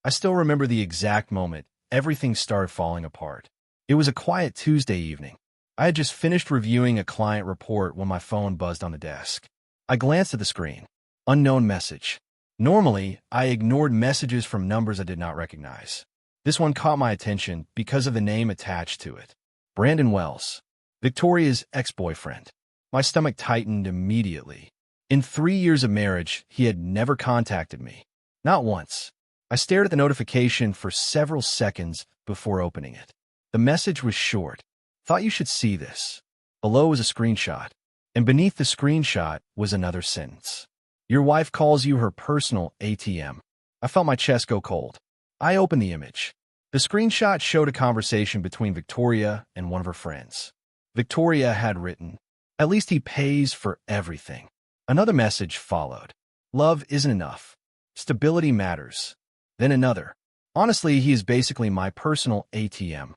I still remember the exact moment everything started falling apart. It was a quiet Tuesday evening. I had just finished reviewing a client report when my phone buzzed on the desk. I glanced at the screen. Unknown message. Normally, I ignored messages from numbers I did not recognize. This one caught my attention because of the name attached to it. Brandon Wells, Victoria's ex-boyfriend. My stomach tightened immediately. In 3 years of marriage, he had never contacted me. Not once. I stared at the notification for several seconds before opening it. The message was short. Thought you should see this. Below was a screenshot, and beneath the screenshot was another sentence. Your wife calls you her personal ATM. I felt my chest go cold. I opened the image. The screenshot showed a conversation between Victoria and one of her friends. Victoria had written, "At least he pays for everything." Another message followed. "Love isn't enough. Stability matters." Then another. "Honestly, he is basically my personal ATM."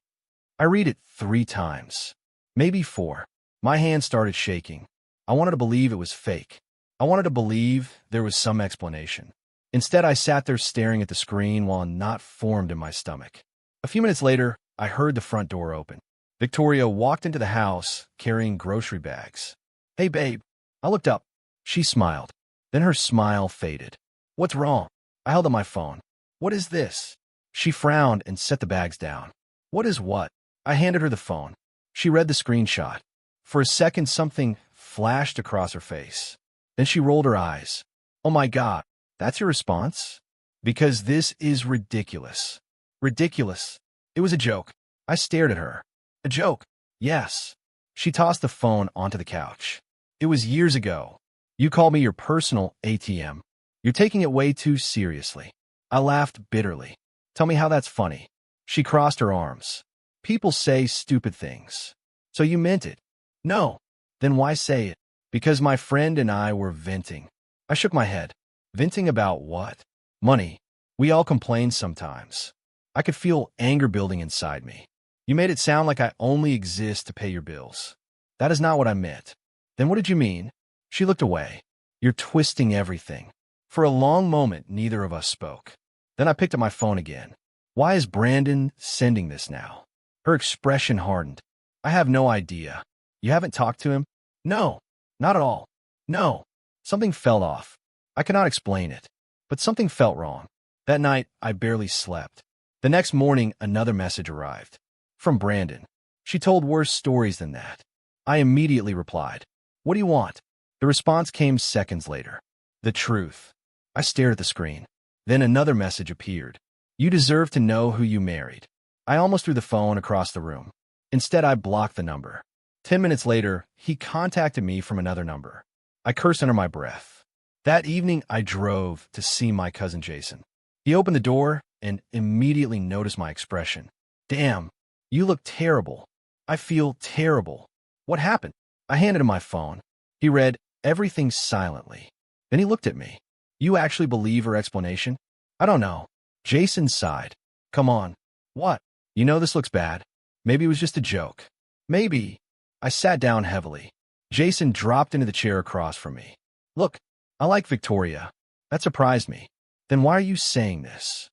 I read it 3 times. Maybe 4. My hand started shaking. I wanted to believe it was fake. I wanted to believe there was some explanation. Instead, I sat there staring at the screen while a knot formed in my stomach. A few minutes later, I heard the front door open. Victoria walked into the house carrying grocery bags. "Hey, babe." I looked up. She smiled. Then her smile faded. "What's wrong?" I held up my phone. "What is this?" She frowned and set the bags down. "What is what?" I handed her the phone. She read the screenshot. For a second, something flashed across her face. Then she rolled her eyes. "Oh my God, that's your response?" "Because this is ridiculous." "Ridiculous?" It was a joke. I stared at her. "A joke?" "Yes." She tossed the phone onto the couch. "It was years ago. You called me your personal ATM. You're taking it way too seriously." I laughed bitterly. "Tell me how that's funny." She crossed her arms. "People say stupid things." "So you meant it?" "No." "Then why say it?" "Because my friend and I were venting." I shook my head. "Venting about what?" "Money. We all complain sometimes." I could feel anger building inside me. "You made it sound like I only exist to pay your bills." "That is not what I meant." "Then what did you mean?" She looked away. "You're twisting everything." For a long moment, neither of us spoke. Then I picked up my phone again. "Why is Brandon sending this now?" Her expression hardened. "I have no idea." "You haven't talked to him?" "No, not at all. No." Something fell off. I cannot explain it, but something felt wrong. That night, I barely slept. The next morning, another message arrived. From Brandon. She told worse stories than that. I immediately replied, "What do you want?" The response came seconds later. "The truth." I stared at the screen. Then another message appeared. "You deserve to know who you married." I almost threw the phone across the room. Instead, I blocked the number. 10 minutes later, he contacted me from another number. I cursed under my breath. That evening, I drove to see my cousin Jason. He opened the door and immediately noticed my expression. "Damn, you look terrible." "I feel terrible." "What happened?" I handed him my phone. He read everything silently. Then he looked at me. "You actually believe her explanation?" "I don't know." Jason sighed. "Come on." "What?" "You know this looks bad. Maybe it was just a joke." "Maybe." I sat down heavily. Jason dropped into the chair across from me. "Look, I like Victoria." That surprised me. "Then why are you saying this?"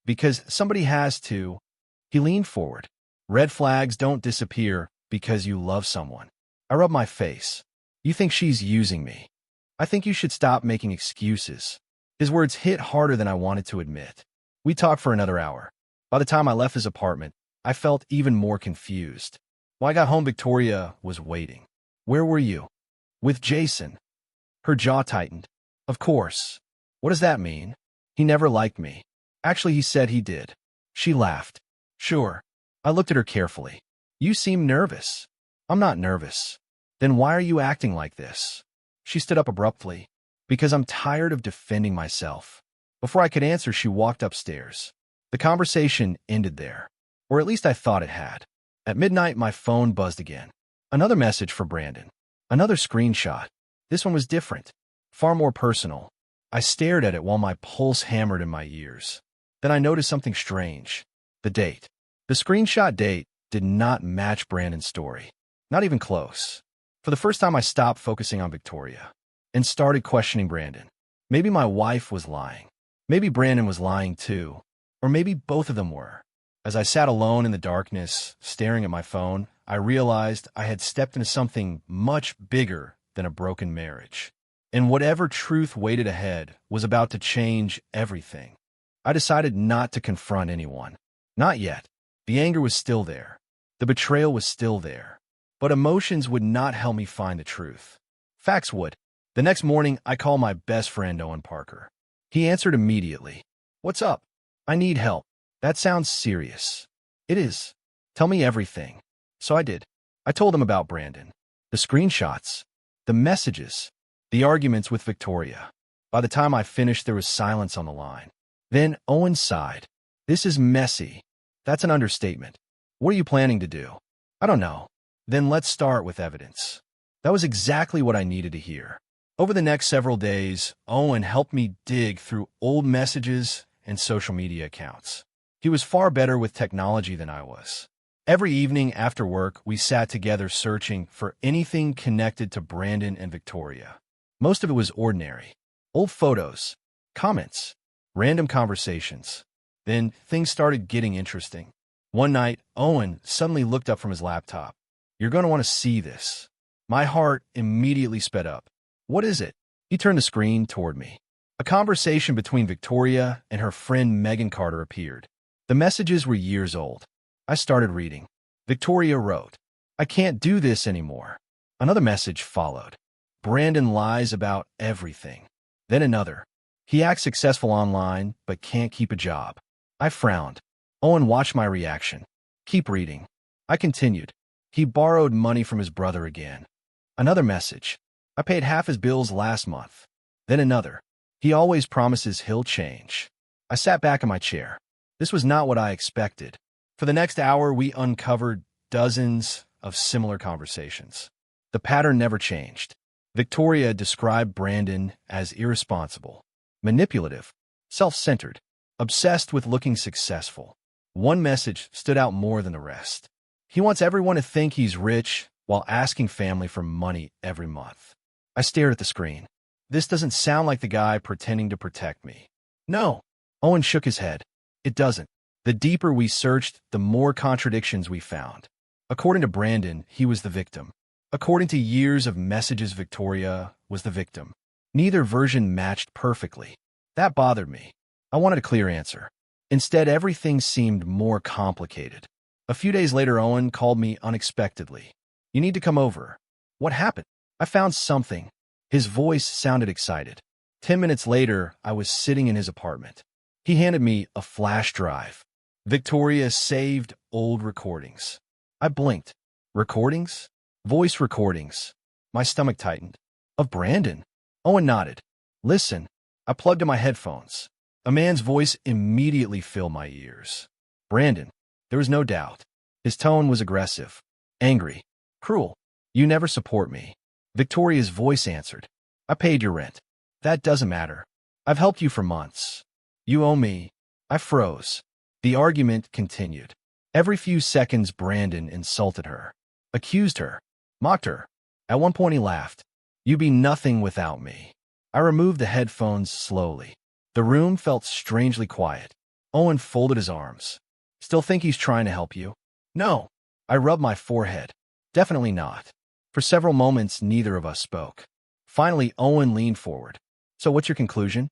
"Because somebody has to." He leaned forward. "Red flags don't disappear because you love someone." I rubbed my face. "You think she's using me?" "I think you should stop making excuses." His words hit harder than I wanted to admit. We talked for another hour. By the time I left his apartment, I felt even more confused. When I got home, Victoria was waiting. "Where were you?" "With Jason." Her jaw tightened. "Of course." "What does that mean?" "He never liked me." "Actually, he said he did." She laughed. "Sure." I looked at her carefully. "You seem nervous." "I'm not nervous." "Then why are you acting like this?" She stood up abruptly. "Because I'm tired of defending myself." Before I could answer, she walked upstairs. The conversation ended there. Or at least I thought it had. At midnight, my phone buzzed again. Another message for Brandon. Another screenshot. This one was different. Far more personal. I stared at it while my pulse hammered in my ears. Then I noticed something strange. The date. The screenshot date did not match Brandon's story. Not even close. For the first time, I stopped focusing on Victoria and started questioning Brandon. Maybe my wife was lying. Maybe Brandon was lying too. Or maybe both of them were. As I sat alone in the darkness, staring at my phone, I realized I had stepped into something much bigger than a broken marriage. And whatever truth waited ahead was about to change everything. I decided not to confront anyone. Not yet. The anger was still there. The betrayal was still there. But emotions would not help me find the truth. Facts would. The next morning, I called my best friend, Owen Parker. He answered immediately. "What's up? I need help." "That sounds serious." "It is. Tell me everything." So I did. I told him about Brandon. The screenshots. The messages. The arguments with Victoria. By the time I finished, there was silence on the line. Then Owen sighed. "This is messy." "That's an understatement." "What are you planning to do?" "I don't know." "Then let's start with evidence." That was exactly what I needed to hear. Over the next several days, Owen helped me dig through old messages and social media accounts. He was far better with technology than I was. Every evening after work, we sat together searching for anything connected to Brandon and Victoria. Most of it was ordinary. Old photos, comments, random conversations. Then things started getting interesting. One night, Owen suddenly looked up from his laptop. "You're going to want to see this." My heart immediately sped up. "What is it?" He turned the screen toward me. A conversation between Victoria and her friend Megan Carter appeared. The messages were years old. I started reading. Victoria wrote, "I can't do this anymore." Another message followed. "Brandon lies about everything." Then another. "He acts successful online, but can't keep a job." I frowned. Owen watched my reaction. "Keep reading." I continued. "He borrowed money from his brother again." Another message. "I paid half his bills last month." Then another. "He always promises he'll change." I sat back in my chair. This was not what I expected. For the next hour, we uncovered dozens of similar conversations. The pattern never changed. Victoria described Brandon as irresponsible, manipulative, self-centered, obsessed with looking successful. One message stood out more than the rest. "He wants everyone to think he's rich while asking family for money every month." I stared at the screen. This doesn't sound like the guy pretending to protect me. "No." Owen shook his head. "It doesn't." The deeper we searched, the more contradictions we found. According to Brandon, he was the victim. According to years of messages, Victoria was the victim. Neither version matched perfectly. That bothered me. I wanted a clear answer. Instead, everything seemed more complicated. A few days later, Owen called me unexpectedly. "You need to come over." "What happened?" "I found something." His voice sounded excited. 10 minutes later, I was sitting in his apartment. He handed me a flash drive. Victoria saved old recordings. I blinked. Recordings? Voice recordings. My stomach tightened. Of Brandon? Owen nodded. "Listen." I plugged in my headphones. A man's voice immediately filled my ears. "Brandon." There was no doubt. His tone was aggressive, angry, cruel. "You never support me." Victoria's voice answered. "I paid your rent." "That doesn't matter. I've helped you for months." "You owe me." I froze. The argument continued. Every few seconds, Brandon insulted her, accused her, mocked her. At one point, he laughed. "You be nothing without me." I removed the headphones slowly. The room felt strangely quiet. Owen folded his arms. "Still think he's trying to help you?" "No." I rubbed my forehead. "Definitely not." For several moments, neither of us spoke. Finally, Owen leaned forward. "So what's your conclusion?"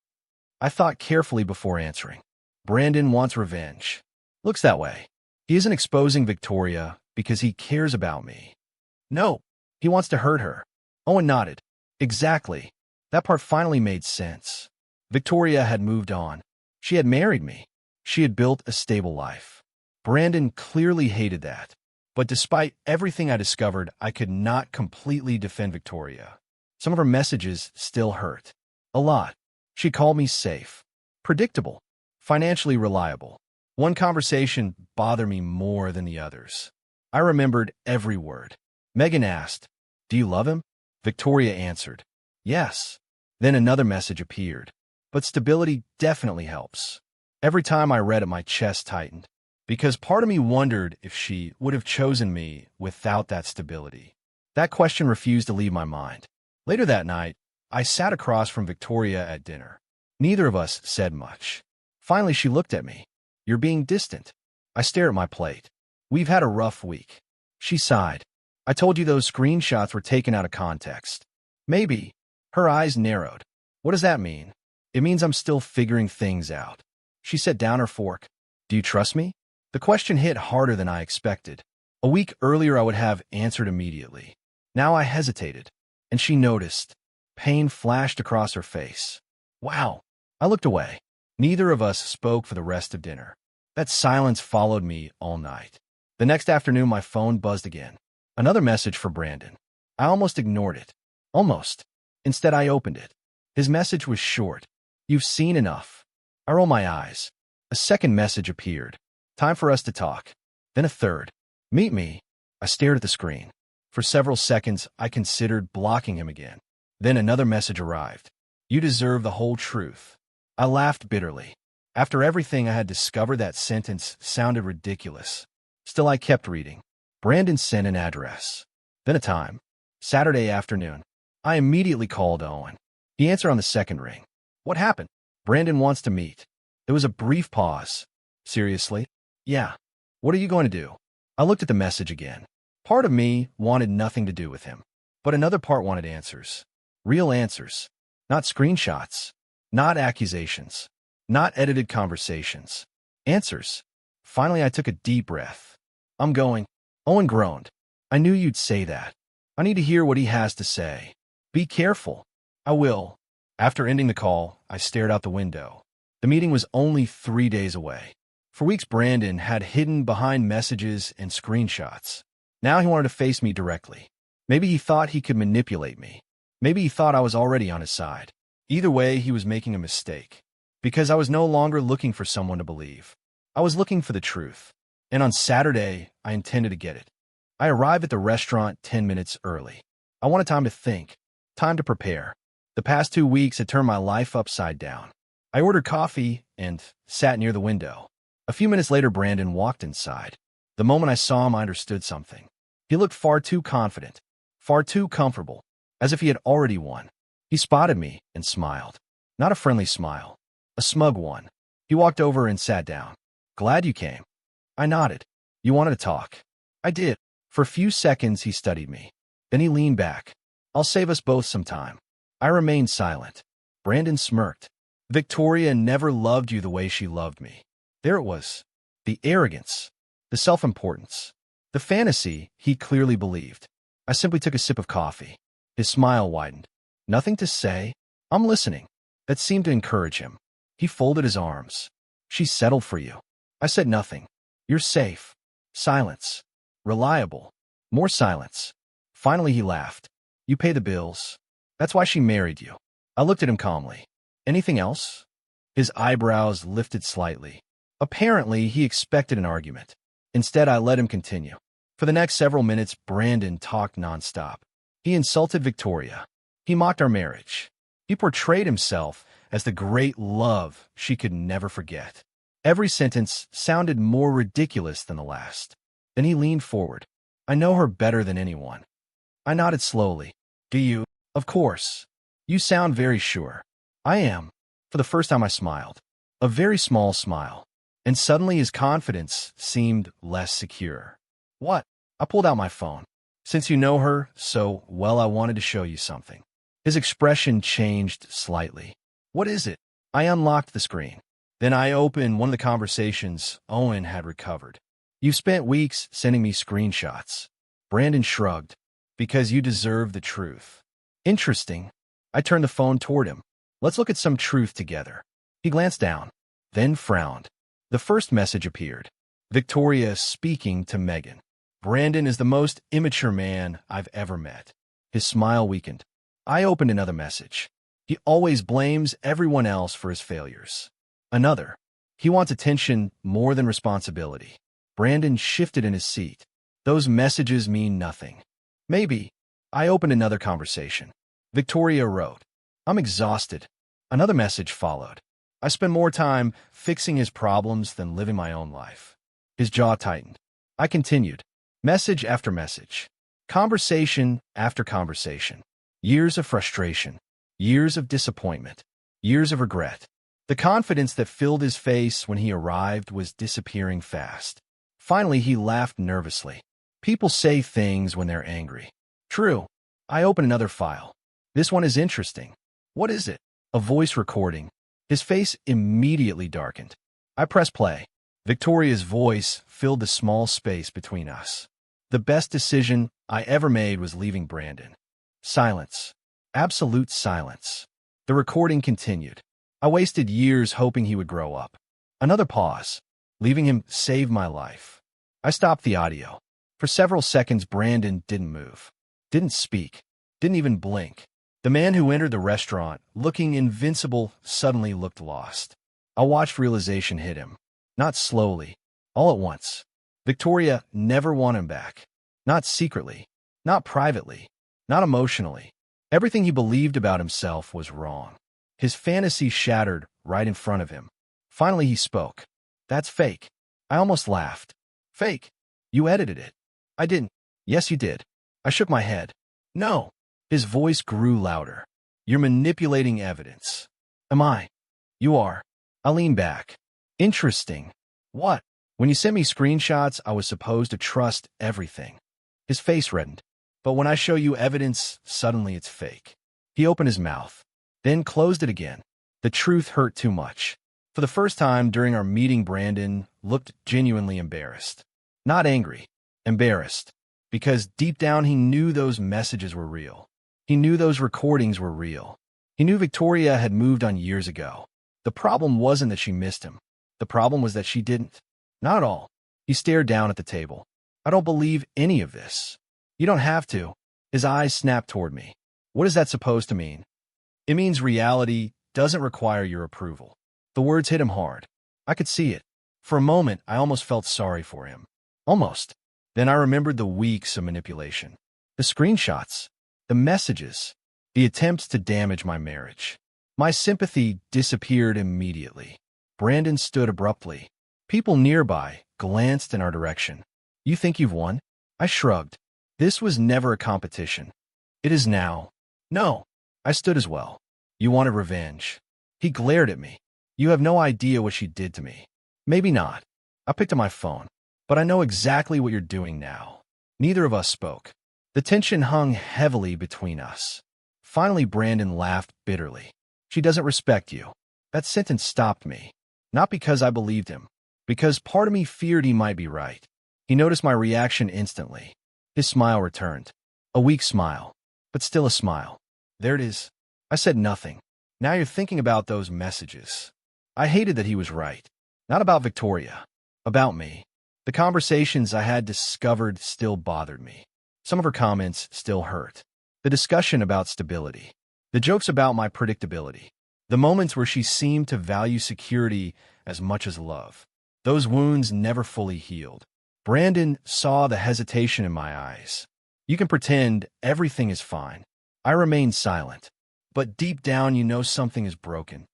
I thought carefully before answering. "Brandon wants revenge." "Looks that way." "He isn't exposing Victoria because he cares about me." "No, he wants to hurt her." Owen nodded. "Exactly." That part finally made sense. Victoria had moved on. She had married me. She had built a stable life. Brandon clearly hated that. But despite everything I discovered, I could not completely defend Victoria. Some of her messages still hurt. A lot. She called me safe, predictable, financially reliable. One conversation bothered me more than the others. I remembered every word. Megan asked, "Do you love him?" Victoria answered, "Yes." Then another message appeared. "But stability definitely helps." Every time I read it, my chest tightened, because part of me wondered if she would have chosen me without that stability. That question refused to leave my mind. Later that night, I sat across from Victoria at dinner. Neither of us said much. Finally, she looked at me. You're being distant. I stare at my plate. We've had a rough week. She sighed. I told you those screenshots were taken out of context. Maybe. Her eyes narrowed. What does that mean? It means I'm still figuring things out. She set down her fork. Do you trust me? The question hit harder than I expected. A week earlier I would have answered immediately. Now I hesitated, and she noticed. Pain flashed across her face. Wow. I looked away. Neither of us spoke for the rest of dinner. That silence followed me all night. The next afternoon my phone buzzed again. Another message for Brandon. I almost ignored it. Almost. Instead I opened it. His message was short. You've seen enough. I rolled my eyes. A second message appeared. Time for us to talk. Then a third. Meet me. I stared at the screen. For several seconds, I considered blocking him again. Then another message arrived. You deserve the whole truth. I laughed bitterly. After everything I had discovered, that sentence sounded ridiculous. Still, I kept reading. Brandon sent an address. Then a time. Saturday afternoon. I immediately called Owen. He answered on the second ring. What happened? Brandon wants to meet. There was a brief pause. Seriously? Yeah. What are you going to do? I looked at the message again. Part of me wanted nothing to do with him, but another part wanted answers. Real answers. Not screenshots. Not accusations. Not edited conversations. Answers. Finally, I took a deep breath. I'm going. Owen groaned. I knew you'd say that. I need to hear what he has to say. Be careful. I will. After ending the call, I stared out the window. The meeting was only 3 days away. For weeks, Brandon had hidden behind messages and screenshots. Now he wanted to face me directly. Maybe he thought he could manipulate me. Maybe he thought I was already on his side. Either way, he was making a mistake. Because I was no longer looking for someone to believe. I was looking for the truth. And on Saturday, I intended to get it. I arrived at the restaurant 10 minutes early. I wanted time to think, time to prepare. The past 2 weeks had turned my life upside down. I ordered coffee and sat near the window. A few minutes later, Brandon walked inside. The moment I saw him, I understood something. He looked far too confident, far too comfortable, as if he had already won. He spotted me and smiled. Not a friendly smile, a smug one. He walked over and sat down. Glad you came. I nodded. You wanted to talk. I did. For a few seconds, he studied me. Then he leaned back. I'll save us both some time. I remained silent. Brandon smirked. Victoria never loved you the way she loved me. There it was. The arrogance. The self-importance. The fantasy he clearly believed. I simply took a sip of coffee. His smile widened. Nothing to say? I'm listening. That seemed to encourage him. He folded his arms. She settled for you. I said nothing. You're safe. Silence. Reliable. More silence. Finally he laughed. You pay the bills. That's why she married you. I looked at him calmly. Anything else? His eyebrows lifted slightly. Apparently, he expected an argument. Instead, I let him continue. For the next several minutes, Brandon talked nonstop. He insulted Victoria. He mocked our marriage. He portrayed himself as the great love she could never forget. Every sentence sounded more ridiculous than the last. Then he leaned forward. I know her better than anyone. I nodded slowly. Do you? Of course. You sound very sure. I am. For the first time I smiled. A very small smile. And suddenly his confidence seemed less secure. What? I pulled out my phone. Since you know her so well, I wanted to show you something. His expression changed slightly. What is it? I unlocked the screen. Then I opened one of the conversations Owen had recovered. You've spent weeks sending me screenshots. Brandon shrugged. Because you deserve the truth. Interesting. I turned the phone toward him. Let's look at some truth together. He glanced down, then frowned. The first message appeared. Victoria speaking to Megan. Brandon is the most immature man I've ever met. His smile weakened. I opened another message. He always blames everyone else for his failures. Another. He wants attention more than responsibility. Brandon shifted in his seat. Those messages mean nothing. Maybe. I opened another conversation. Victoria wrote. I'm exhausted. Another message followed. I spend more time fixing his problems than living my own life. His jaw tightened. I continued. Message after message. Conversation after conversation. Years of frustration. Years of disappointment. Years of regret. The confidence that filled his face when he arrived was disappearing fast. Finally, he laughed nervously. People say things when they're angry. True. I open another file. This one is interesting. What is it? A voice recording. His face immediately darkened. I press play. Victoria's voice filled the small space between us. The best decision I ever made was leaving Brandon. Silence. Absolute silence. The recording continued. I wasted years hoping he would grow up. Another pause. Leaving him saved my life. I stopped the audio. For several seconds, Brandon didn't move. Didn't speak. Didn't even blink. The man who entered the restaurant, looking invincible, suddenly looked lost. I watched realization hit him. Not slowly. All at once. Victoria never wanted him back. Not secretly. Not privately. Not emotionally. Everything he believed about himself was wrong. His fantasy shattered right in front of him. Finally, he spoke. That's fake. I almost laughed. Fake. You edited it. I didn't. Yes, you did. I shook my head. No. His voice grew louder. You're manipulating evidence. Am I? You are. I leaned back. Interesting. What? When you sent me screenshots, I was supposed to trust everything. His face reddened. But when I show you evidence, suddenly it's fake. He opened his mouth, then closed it again. The truth hurt too much. For the first time during our meeting, Brandon looked genuinely embarrassed. Not angry. Embarrassed. Because deep down he knew those messages were real. He knew those recordings were real. He knew Victoria had moved on years ago. The problem wasn't that she missed him. The problem was that she didn't. Not at all. He stared down at the table. I don't believe any of this. You don't have to. His eyes snapped toward me. What is that supposed to mean? It means reality doesn't require your approval. The words hit him hard. I could see it. For a moment, I almost felt sorry for him. Almost. Then I remembered the weeks of manipulation. The screenshots. The messages. The attempts to damage my marriage. My sympathy disappeared immediately. Brandon stood abruptly. People nearby glanced in our direction. You think you've won? I shrugged. This was never a competition. It is now. No. I stood as well. You wanted revenge. He glared at me. You have no idea what she did to me. Maybe not. I picked up my phone. But I know exactly what you're doing now. Neither of us spoke. The tension hung heavily between us. Finally, Brandon laughed bitterly. She doesn't respect you. That sentence stopped me. Not because I believed him. Because part of me feared he might be right. He noticed my reaction instantly. His smile returned. A weak smile. But still a smile. There it is. I said nothing. Now you're thinking about those messages. I hated that he was right. Not about Victoria. About me. The conversations I had discovered still bothered me. Some of her comments still hurt. The discussion about stability. The jokes about my predictability. The moments where she seemed to value security as much as love. Those wounds never fully healed. Brandon saw the hesitation in my eyes. You can pretend everything is fine. I remained silent. But deep down you know something is broken.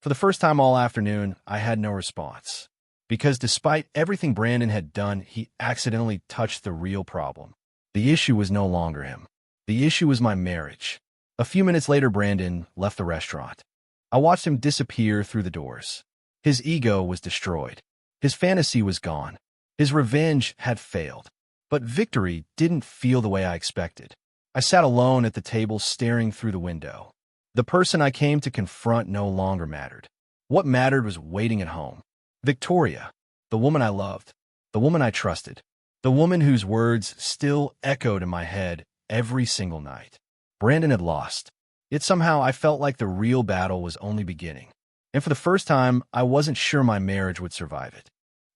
For the first time all afternoon, I had no response. Because despite everything Brandon had done, he accidentally touched the real problem. The issue was no longer him. The issue was my marriage. A few minutes later, Brandon left the restaurant. I watched him disappear through the doors. His ego was destroyed. His fantasy was gone. His revenge had failed. But victory didn't feel the way I expected. I sat alone at the table staring through the window. The person I came to confront no longer mattered. What mattered was waiting at home. Victoria, the woman I loved, the woman I trusted, the woman whose words still echoed in my head every single night. Brandon had lost. Yet somehow I felt like the real battle was only beginning. And for the first time, I wasn't sure my marriage would survive it.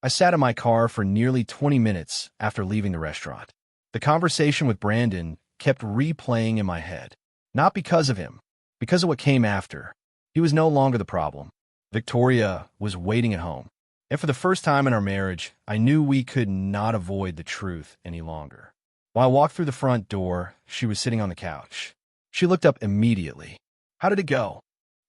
I sat in my car for nearly 20 minutes after leaving the restaurant. The conversation with Brandon kept replaying in my head. Not because of him, because of what came after. He was no longer the problem. Victoria was waiting at home. And for the first time in our marriage, I knew we could not avoid the truth any longer. While I walked through the front door, she was sitting on the couch. She looked up immediately. How did it go?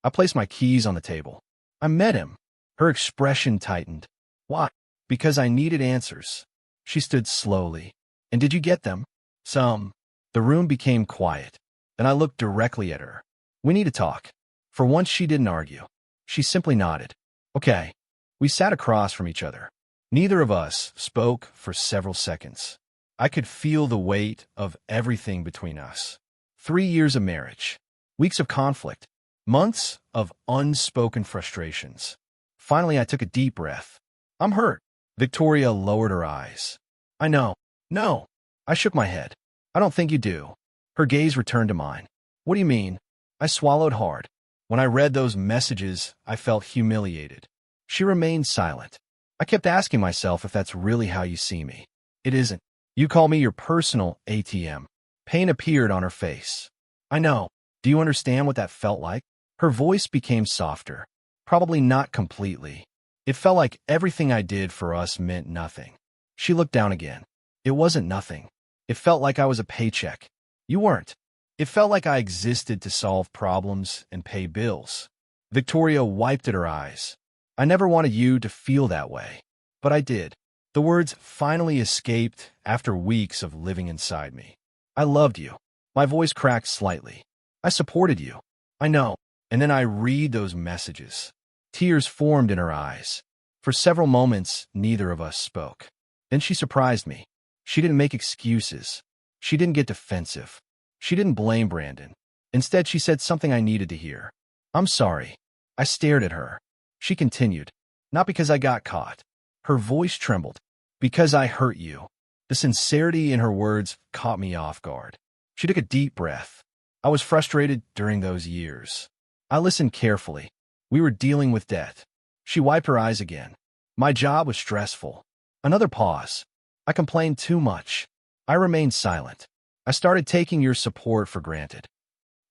I placed my keys on the table. I met him. Her expression tightened. Why? Because I needed answers. She stood slowly. And did you get them? Some. The room became quiet. Then I looked directly at her. We need to talk. For once, she didn't argue. She simply nodded. Okay. We sat across from each other. Neither of us spoke for several seconds. I could feel the weight of everything between us. 3 years of marriage, weeks of conflict, months of unspoken frustrations. Finally, I took a deep breath. I'm hurt. Victoria lowered her eyes. I know. No. I shook my head. I don't think you do. Her gaze returned to mine. What do you mean? I swallowed hard. When I read those messages, I felt humiliated. She remained silent. I kept asking myself if that's really how you see me. It isn't. You call me your personal ATM. Pain appeared on her face. I know. Do you understand what that felt like? Her voice became softer. Probably not completely. It felt like everything I did for us meant nothing. She looked down again. It wasn't nothing. It felt like I was a paycheck. You weren't. It felt like I existed to solve problems and pay bills. Victoria wiped at her eyes. I never wanted you to feel that way. But I did. The words finally escaped after weeks of living inside me. I loved you. My voice cracked slightly. I supported you. I know. And then I read those messages. Tears formed in her eyes. For several moments, neither of us spoke. Then she surprised me. She didn't make excuses. She didn't get defensive. She didn't blame Brandon. Instead, she said something I needed to hear. I'm sorry. I stared at her. She continued. Not because I got caught. Her voice trembled. Because I hurt you. The sincerity in her words caught me off guard. She took a deep breath. I was frustrated during those years. I listened carefully. We were dealing with debt. She wiped her eyes again. My job was stressful. Another pause. I complained too much. I remained silent. I started taking your support for granted.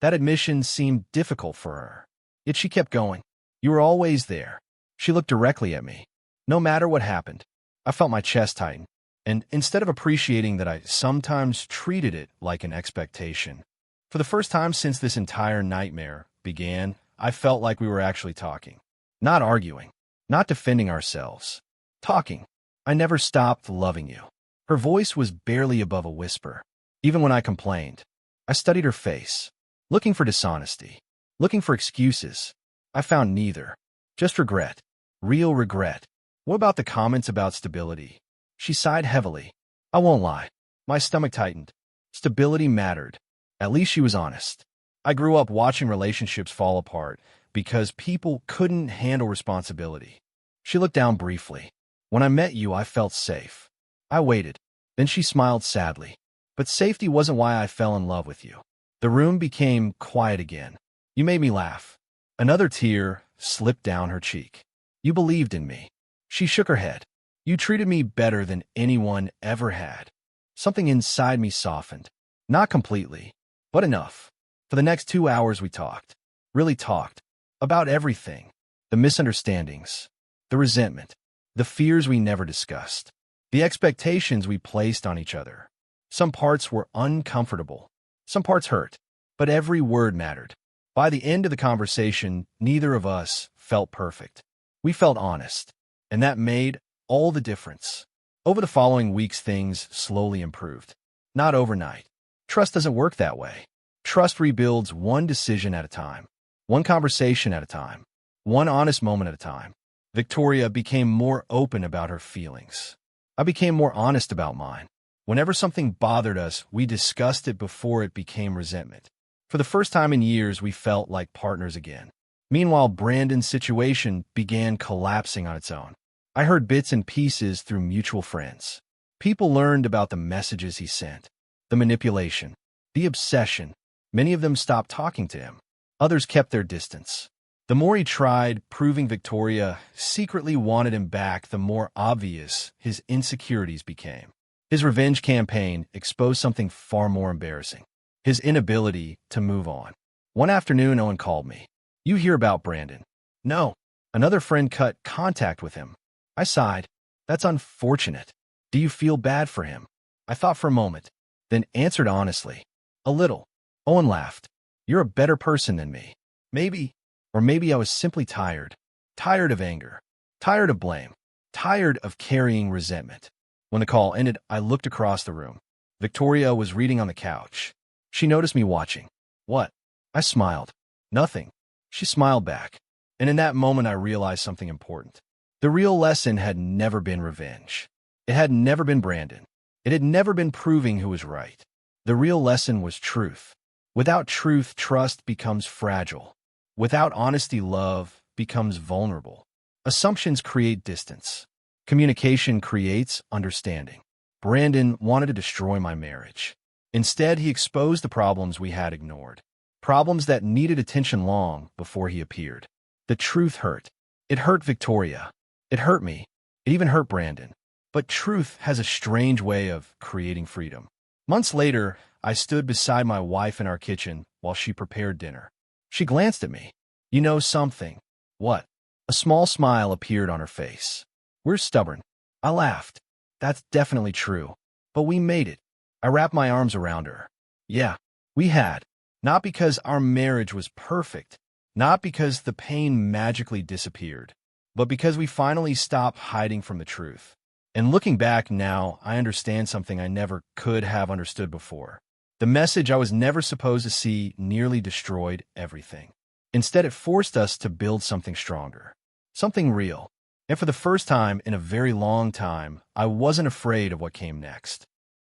That admission seemed difficult for her. Yet she kept going. You were always there. She looked directly at me. No matter what happened, I felt my chest tighten. And instead of appreciating that, I sometimes treated it like an expectation. For the first time since this entire nightmare began, I felt like we were actually talking. Not arguing. Not defending ourselves. Talking. I never stopped loving you. Her voice was barely above a whisper. Even when I complained, I studied her face, looking for dishonesty, looking for excuses. I found neither. Just regret. Real regret. What about the comments about stability? She sighed heavily. I won't lie. My stomach tightened. Stability mattered. At least she was honest. I grew up watching relationships fall apart because people couldn't handle responsibility. She looked down briefly. When I met you, I felt safe. I waited. Then she smiled sadly. But safety wasn't why I fell in love with you. The room became quiet again. You made me laugh. Another tear slipped down her cheek. You believed in me. She shook her head. You treated me better than anyone ever had. Something inside me softened. Not completely, but enough. For the next 2 hours we talked. Really talked. About everything. The misunderstandings. The resentment. The fears we never discussed. The expectations we placed on each other. Some parts were uncomfortable. Some parts hurt. But every word mattered. By the end of the conversation, neither of us felt perfect. We felt honest. And that made all the difference. Over the following weeks, things slowly improved. Not overnight. Trust doesn't work that way. Trust rebuilds one decision at a time. One conversation at a time. One honest moment at a time. Victoria became more open about her feelings. I became more honest about mine. Whenever something bothered us, we discussed it before it became resentment. For the first time in years, we felt like partners again. Meanwhile, Brandon's situation began collapsing on its own. I heard bits and pieces through mutual friends. People learned about the messages he sent, the manipulation, the obsession. Many of them stopped talking to him. Others kept their distance. The more he tried proving Victoria secretly wanted him back, the more obvious his insecurities became. His revenge campaign exposed something far more embarrassing. His inability to move on. One afternoon, Owen called me. You hear about Brandon? No. Another friend cut contact with him. I sighed. That's unfortunate. Do you feel bad for him? I thought for a moment, then answered honestly. A little. Owen laughed. You're a better person than me. Maybe. Or maybe I was simply tired. Tired of anger. Tired of blame. Tired of carrying resentment. When the call ended, I looked across the room. Victoria was reading on the couch. She noticed me watching. What? I smiled. Nothing. She smiled back. And in that moment, I realized something important. The real lesson had never been revenge. It had never been Brandon. It had never been proving who was right. The real lesson was truth. Without truth, trust becomes fragile. Without honesty, love becomes vulnerable. Assumptions create distance. Communication creates understanding. Brandon wanted to destroy my marriage. Instead, he exposed the problems we had ignored. Problems that needed attention long before he appeared. The truth hurt. It hurt Victoria. It hurt me. It even hurt Brandon. But truth has a strange way of creating freedom. Months later, I stood beside my wife in our kitchen while she prepared dinner. She glanced at me. "You know something." "What?" A small smile appeared on her face. "We're stubborn." I laughed. "That's definitely true. But we made it." I wrapped my arms around her. "Yeah, we had. Not because our marriage was perfect. Not because the pain magically disappeared. But because we finally stopped hiding from the truth. And looking back now, I understand something I never could have understood before. The message I was never supposed to see nearly destroyed everything. Instead, it forced us to build something stronger. Something real. And for the first time in a very long time, I wasn't afraid of what came next.